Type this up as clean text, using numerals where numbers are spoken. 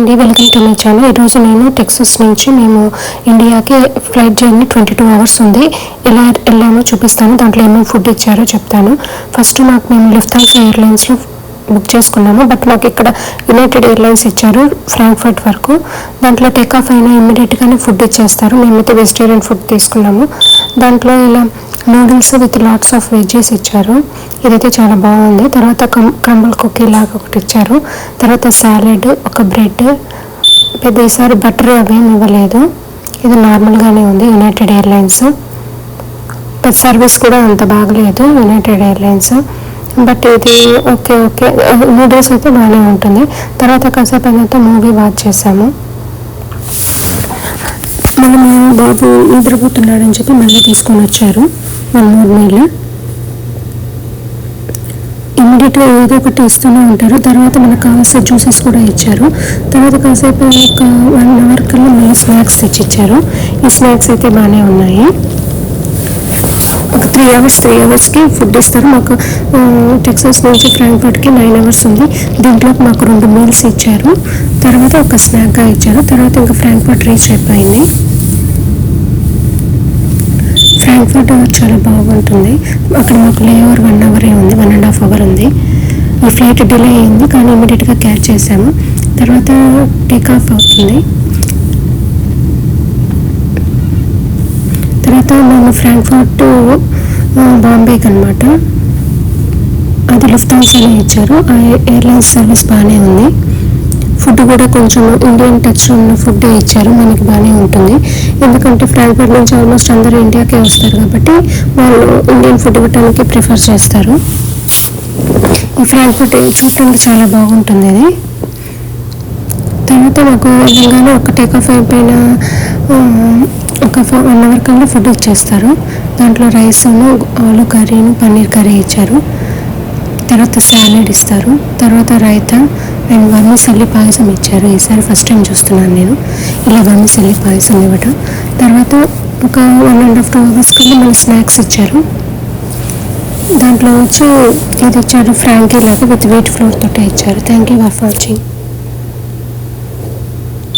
అండి, welcome to my channel. ఈరోజు నేను టెక్సాస్ నుంచి మేము ఇండియాకి ఫ్లైట్ జర్నీ 22 అవర్స్ ఉంది. ఎలా వెళ్ళామో చూపిస్తాను. దాంట్లో ఏమేమి ఫుడ్ ఇచ్చారో చెప్తాను. ఫస్ట్ మేము లుఫ్తాన్సా ఎయిర్లైన్స్లో బుక్ చేసుకున్నాము. బట్ మాకు ఇక్కడ యునైటెడ్ ఎయిర్లైన్స్ ఇచ్చారు ఫ్రాంక్ఫర్ట్ వరకు. దాంట్లో టేక్ ఆఫ్ అయినా ఇమ్మీడియట్గానే ఫుడ్ ఇచ్చేస్తారు. మేమైతే వెజిటేరియన్ ఫుడ్ తీసుకున్నాము. దాంట్లో ఇలా noodles with lots of veggies ఇచ్చారు. ఇదైతే చాలా బాగుంది. తర్వాత క్రంబల్ కుకీ లాగా ఒకటి ఇచ్చారు. తర్వాత సాలెడ్, ఒక బ్రెడ్. పెద్ద ఈసారి బటర్ అవేమి ఇవ్వలేదు. ఇది నార్మల్గానే ఉంది యునైటెడ్ ఎయిర్లైన్స్. పెద్ద సర్వీస్ కూడా అంత బాగలేదు యునైటెడ్ ఎయిర్లైన్స్. బట్ ఇది ఓకే నూడిల్స్ అయితే బాగానే ఉంటుంది. తర్వాత కాసేపు అయినంత మూవీ వాచ్ చేసాము. మనము బాబు నిద్రపోతున్నాడని చెప్పి మళ్ళీ తీసుకొని వచ్చారు 1 మీల్. ఇమ్మీడియట్గా ఏదో ఒకటి ఇస్తూనే ఉంటారు. తర్వాత మనకు కావాల్సిన జ్యూసెస్ కూడా ఇచ్చారు. తర్వాత కాసేపు ఒక 1 అవర్ కల్లా మళ్ళీ స్నాక్స్ తెచ్చిచ్చారు. ఈ స్నాక్స్ అయితే బాగానే ఉన్నాయి. ఒక 3 అవర్స్కి ఫుడ్ ఇస్తారు. మాకు టెక్సాస్ నుంచి ఫ్రాంక్ఫర్ట్కి 9 అవర్స్ ఉంది. దీంట్లో మాకు 2 మీల్స్ ఇచ్చారు. తర్వాత ఒక స్నాక్గా ఇచ్చారు. తర్వాత ఇంకా ఫ్రాంక్ఫర్ట్ రీచ్ అయిపోయింది. ఫ్రాంక్ఫర్ట్ చాలా బాగుంటుంది. అక్కడ మాకు లేఓవర్ 1 అవరే ఉంది, 1.5 అవర్ ఉంది. ఈ ఫ్లైట్ డిలే అయింది కానీ ఇమీడియట్గా క్యాచ్ చేసాము. తర్వాత టేక్ ఆఫ్ అవుతుంది. తర్వాత మేము ఫ్రాంక్ఫర్ట్ బాంబేకి అనమాట. అది లుఫ్తాన్సానే ఇచ్చారు. ఆ ఎయిర్లైన్స్ సర్వీస్ బాగానే ఉంది. ఫుడ్ కూడా కొంచెం ఇండియన్ టచ్ ఉన్న ఫుడ్ ఇచ్చారు. మనకి బాగానే ఉంటుంది. ఎందుకంటే ఫ్రాంక్ఫర్ట్ నుంచి ఆల్మోస్ట్ అందరూ ఇండియాకే వస్తారు కాబట్టి వాళ్ళు ఇండియన్ ఫుడ్ ఇవ్వడానికి ప్రిఫర్ చేస్తారు. ఈ ఫ్రాంక్ఫర్ట్ చూడటానికి చాలా బాగుంటుంది ఇది. తర్వాత మాకు వెళ్ళగానే ఒక టేక్ ఆఫ్ అయిపోయిన ఒక 1 అవర్ కల్లా ఫుడ్ ఇచ్చేస్తారు. దాంట్లో రైసును, ఆలు కర్రీను, పన్నీర్ కర్రీ ఇచ్చారు. తర్వాత సాలెడ్ ఇస్తారు. తర్వాత రైతా అండ్ వర్మిసెల్లి పాయసం ఇచ్చారు. ఈసారి ఫస్ట్ టైం చూస్తున్నాను నేను ఇలా వర్మిసెల్లి పాయసం ఇవ్వటం. తర్వాత ఒక 1.5-2 అవర్స్ కల్లా మళ్ళీ స్నాక్స్ ఇచ్చారు. దాంట్లో వచ్చి ఇది ఇచ్చారు ఫ్రాంకీ లాగా విత్ వీట్ ఫ్లోర్ తోటే ఇచ్చారు. Thank you for watching.